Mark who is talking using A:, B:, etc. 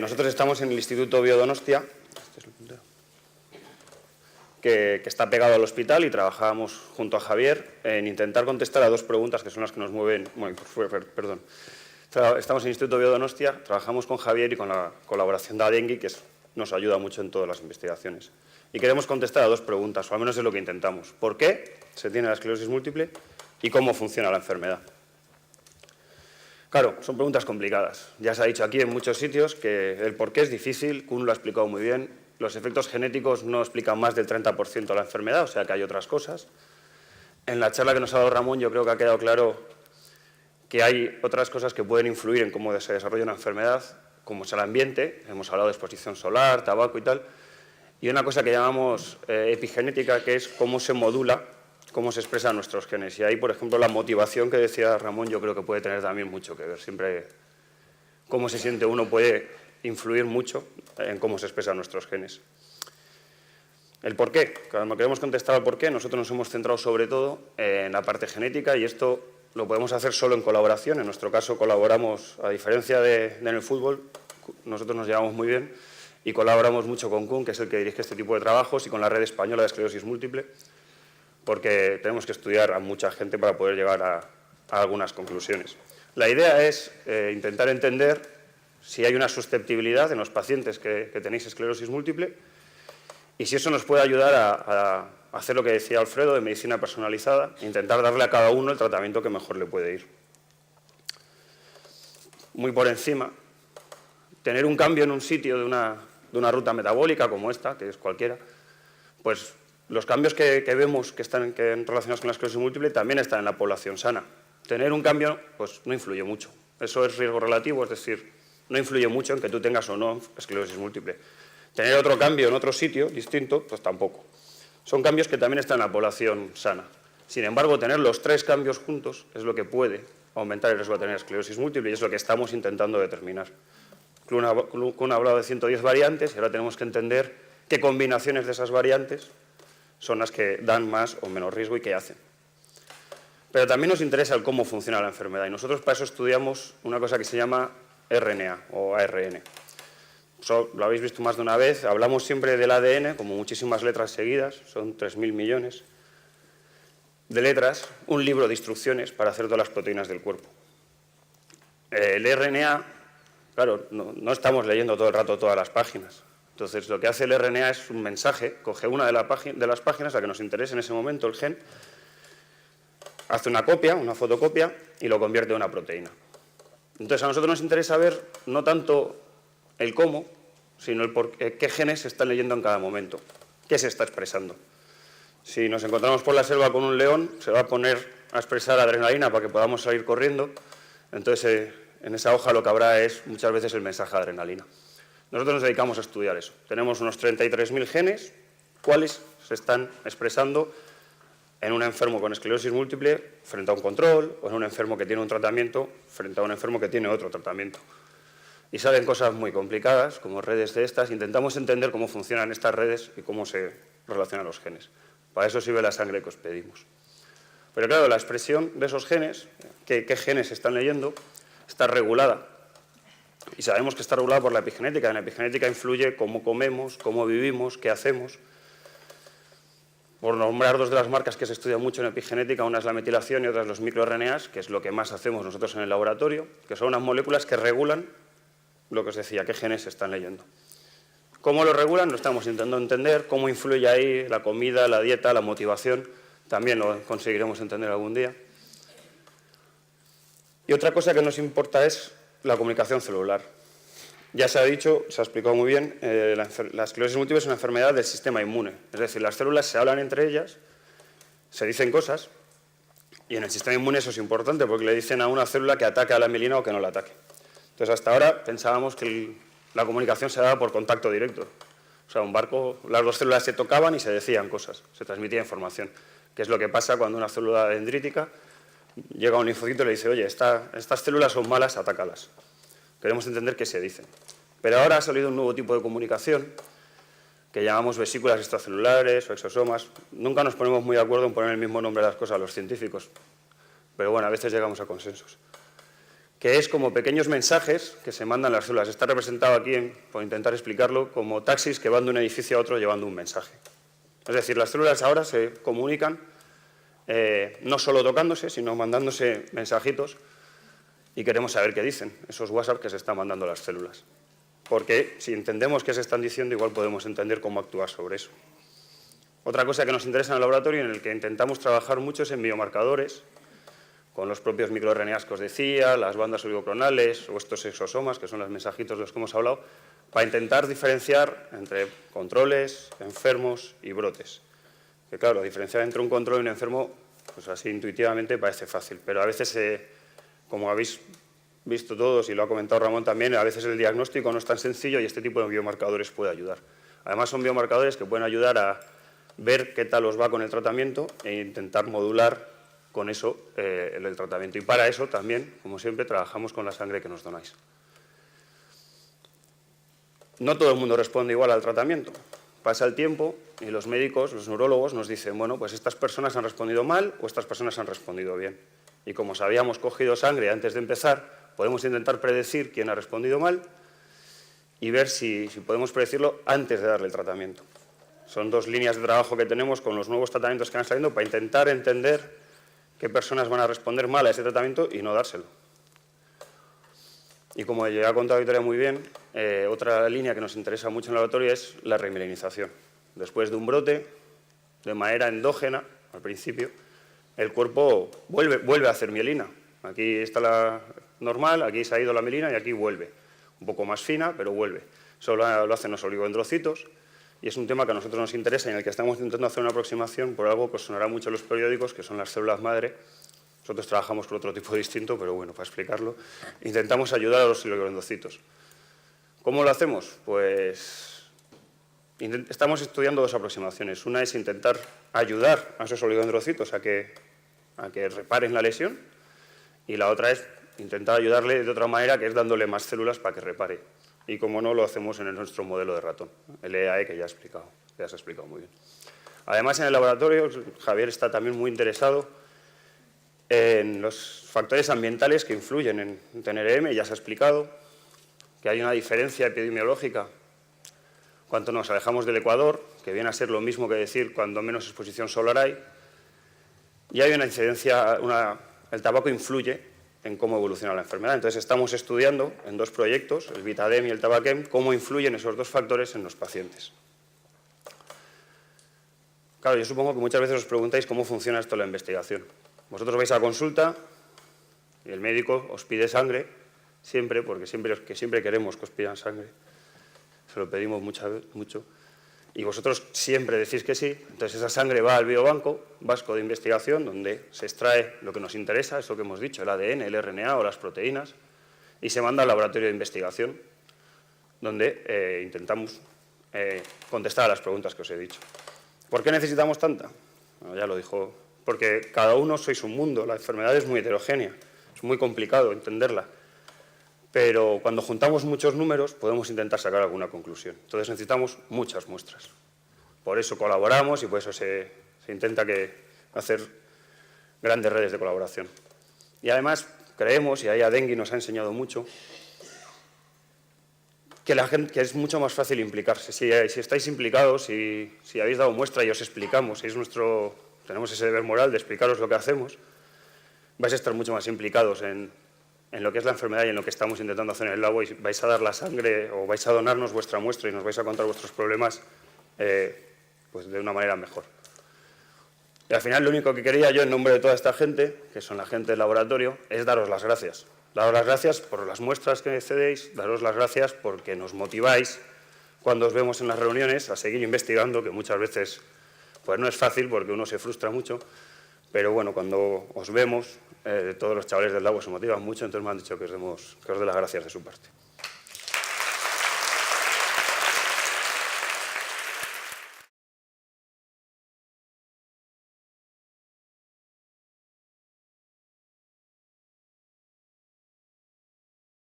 A: Nosotros estamos en el Instituto Biodonostia, que está pegado al hospital, y trabajábamos junto a Javier en intentar contestar a dos preguntas que son las que nos mueven. Bueno, perdón. Estamos en el Instituto Biodonostia, trabajamos con Javier y con la colaboración de Adengui, que nos ayuda mucho en todas las investigaciones. Y queremos contestar a dos preguntas, o al menos es lo que intentamos. ¿Por qué se tiene la esclerosis múltiple y cómo funciona la enfermedad? Claro, son preguntas complicadas. Ya se ha dicho aquí en muchos sitios que el por qué es difícil, Kuhn lo ha explicado muy bien. Los efectos genéticos no explican más del 30% de la enfermedad, o sea que hay otras cosas. En la charla que nos ha dado Ramón yo creo que ha quedado claro que hay otras cosas que pueden influir en cómo se desarrolla una enfermedad, como es el ambiente, hemos hablado de exposición solar, tabaco y tal, y una cosa que llamamos epigenética, que es cómo se modula, cómo se expresan nuestros genes. Y ahí, por ejemplo, la motivación que decía Ramón yo creo que puede tener también mucho que ver. Siempre cómo se siente uno puede influir mucho en cómo se expresan nuestros genes. El por qué. Cuando queremos contestar al por qué, nosotros nos hemos centrado sobre todo en la parte genética, y esto lo podemos hacer solo en colaboración. En nuestro caso colaboramos, a diferencia de en el fútbol, nosotros nos llevamos muy bien y colaboramos mucho con Kuhn, que es el que dirige este tipo de trabajos, y con la Red Española de Esclerosis Múltiple, porque tenemos que estudiar a mucha gente para poder llegar a algunas conclusiones. La idea es intentar entender si hay una susceptibilidad en los pacientes que tenéis esclerosis múltiple, y si eso nos puede ayudar a hacer lo que decía Alfredo de medicina personalizada, intentar darle a cada uno el tratamiento que mejor le puede ir. Muy por encima, tener un cambio en un sitio de una ruta metabólica como esta, que es cualquiera, pues los cambios que vemos que están relacionados con la esclerosis múltiple también están en la población sana. Tener un cambio pues no influye mucho. Eso es riesgo relativo, es decir, no influye mucho en que tú tengas o no esclerosis múltiple. Tener otro cambio en otro sitio distinto, pues tampoco. Son cambios que también están en la población sana. Sin embargo, tener los tres cambios juntos es lo que puede aumentar el riesgo de tener esclerosis múltiple, y es lo que estamos intentando determinar. Kuhn ha hablado de 110 variantes, y ahora tenemos que entender qué combinaciones de esas variantes son las que dan más o menos riesgo y qué hacen. Pero también nos interesa el cómo funciona la enfermedad, y nosotros para eso estudiamos una cosa que se llama RNA o ARN. Eso lo habéis visto más de una vez. Hablamos siempre del ADN como muchísimas letras seguidas, son 3.000 millones de letras, un libro de instrucciones para hacer todas las proteínas del cuerpo. El RNA, claro, no estamos leyendo todo el rato todas las páginas. Entonces, lo que hace el RNA es un mensaje, coge una de las páginas, la que nos interese en ese momento, el gen, hace una copia, una fotocopia, y lo convierte en una proteína. Entonces, a nosotros nos interesa ver no tanto el cómo, sino el por qué genes se están leyendo en cada momento, qué se está expresando. Si nos encontramos por la selva con un león, se va a poner a expresar adrenalina para que podamos salir corriendo. Entonces, en esa hoja lo que habrá es muchas veces el mensaje de adrenalina. Nosotros nos dedicamos a estudiar eso. Tenemos unos 33.000 genes, cuáles se están expresando en un enfermo con esclerosis múltiple frente a un control, o en un enfermo que tiene un tratamiento frente a un enfermo que tiene otro tratamiento. Y salen cosas muy complicadas, como redes de estas. Intentamos entender cómo funcionan estas redes y cómo se relacionan los genes. Para eso sirve la sangre que os pedimos. Pero claro, la expresión de esos genes, qué genes se están leyendo, está regulada. Y sabemos que está regulada por la epigenética. En la epigenética influye cómo comemos, cómo vivimos, qué hacemos. Por nombrar dos de las marcas que se estudian mucho en epigenética, una es la metilación y otra es los microRNAs, que es lo que más hacemos nosotros en el laboratorio, que son unas moléculas que regulan lo que os decía, qué genes se están leyendo. ¿Cómo lo regulan? Lo estamos intentando entender. ¿Cómo influye ahí la comida, la dieta, la motivación? También lo conseguiremos entender algún día. Y otra cosa que nos importa es la comunicación celular. Ya se ha dicho, se ha explicado muy bien, la esclerosis múltiple es una enfermedad del sistema inmune. Es decir, las células se hablan entre ellas, se dicen cosas, y en el sistema inmune eso es importante porque le dicen a una célula que ataque a la mielina o que no la ataque. Entonces, hasta ahora pensábamos que la comunicación se daba por contacto directo. O sea, un barco, las dos células se tocaban y se decían cosas, se transmitía información. Que es lo que pasa cuando una célula dendrítica llega a un linfocito y le dice, oye, estas células son malas, atácalas. Queremos entender qué se dicen. Pero ahora ha salido un nuevo tipo de comunicación que llamamos vesículas extracelulares o exosomas. Nunca nos ponemos muy de acuerdo en poner el mismo nombre a las cosas a los científicos, pero bueno, a veces llegamos a consensos. que es como pequeños mensajes que se mandan las células. Está representado aquí, por intentar explicarlo, como taxis que van de un edificio a otro llevando un mensaje. Es decir, las células ahora se comunican no solo tocándose, sino mandándose mensajitos y queremos saber qué dicen esos WhatsApp que se están mandando las células. Porque si entendemos qué se están diciendo, igual podemos entender cómo actuar sobre eso. Otra cosa que nos interesa en el laboratorio, en el que intentamos trabajar mucho, es en biomarcadores, con los propios microRNAs que os decía, las bandas oligoclonales o estos exosomas, que son los mensajitos de los que hemos hablado, para intentar diferenciar entre controles, enfermos y brotes. Que claro, diferenciar entre un control y un enfermo, pues así intuitivamente parece fácil, pero a veces, como habéis visto todos y lo ha comentado Ramón también, a veces el diagnóstico no es tan sencillo y este tipo de biomarcadores puede ayudar. Además son biomarcadores que pueden ayudar a ver qué tal os va con el tratamiento e intentar modular con eso el tratamiento. Y para eso también, como siempre, trabajamos con la sangre que nos donáis. No todo el mundo responde igual al tratamiento. Pasa el tiempo y los médicos, los neurólogos, nos dicen, bueno, pues estas personas han respondido mal o estas personas han respondido bien. Y como os habíamos cogido sangre antes de empezar, podemos intentar predecir quién ha respondido mal y ver si podemos predecirlo antes de darle el tratamiento. Son dos líneas de trabajo que tenemos con los nuevos tratamientos que van saliendo para intentar entender qué personas van a responder mal a ese tratamiento y no dárselo. Y como ya ha contado Victoria muy bien, otra línea que nos interesa mucho en el laboratorio es la remilinización. Después de un brote, de manera endógena, al principio, el cuerpo vuelve a hacer mielina. Aquí está la normal, aquí se ha ido la mielina y aquí vuelve. Un poco más fina, pero vuelve. Eso lo hacen los oligodendrocitos. Y es un tema que a nosotros nos interesa y en el que estamos intentando hacer una aproximación por algo que os sonará mucho en los periódicos, que son las células madre. Nosotros trabajamos con otro tipo distinto, pero bueno, para explicarlo, intentamos ayudar a los oligodendrocitos. ¿Cómo lo hacemos? Pues estamos estudiando dos aproximaciones. Una es intentar ayudar a esos oligodendrocitos a que reparen la lesión y la otra es intentar ayudarle de otra manera, que es dándole más células para que repare. Y como no, lo hacemos en nuestro modelo de ratón, el EAE, que ya se ha explicado muy bien. Además, en el laboratorio, Javier está también muy interesado en los factores ambientales que influyen en tener EM, ya se ha explicado que hay una diferencia epidemiológica cuanto nos alejamos del ecuador, que viene a ser lo mismo que decir cuando menos exposición solar hay, y hay una incidencia, el tabaco influye en cómo evoluciona la enfermedad. Entonces, estamos estudiando en dos proyectos, el Vitadem y el Tabaquem, cómo influyen esos dos factores en los pacientes. Claro, yo supongo que muchas veces os preguntáis cómo funciona esto en la investigación. Vosotros vais a consulta y el médico os pide sangre, siempre, porque siempre queremos que os pidan sangre. Se lo pedimos mucho. Y vosotros siempre decís que sí, entonces esa sangre va al biobanco vasco de investigación, donde se extrae lo que nos interesa, eso que hemos dicho, el ADN, el RNA o las proteínas, y se manda al laboratorio de investigación, donde intentamos contestar a las preguntas que os he dicho. ¿Por qué necesitamos tanta? Bueno, ya lo dijo, porque cada uno sois un mundo, la enfermedad es muy heterogénea, es muy complicado entenderla. Pero cuando juntamos muchos números podemos intentar sacar alguna conclusión. Entonces necesitamos muchas muestras. Por eso colaboramos y por eso se intenta hacer grandes redes de colaboración. Y además creemos, y ahí Adengui nos ha enseñado mucho, que es mucho más fácil implicarse. Si estáis implicados, si habéis dado muestra y os explicamos, tenemos ese deber moral de explicaros lo que hacemos, vais a estar mucho más implicados en lo que es la enfermedad y en lo que estamos intentando hacer en el labo, y vais a dar la sangre o vais a donarnos vuestra muestra y nos vais a contar vuestros problemas pues de una manera mejor. Y al final lo único que quería yo en nombre de toda esta gente, que son la gente del laboratorio, es daros las gracias. Daros las gracias por las muestras que cedéis, daros las gracias porque nos motiváis cuando os vemos en las reuniones a seguir investigando, que muchas veces pues no es fácil porque uno se frustra mucho, pero bueno, cuando os vemos, todos los chavales del labo se motivan mucho, entonces me han dicho que os dé las gracias de su parte.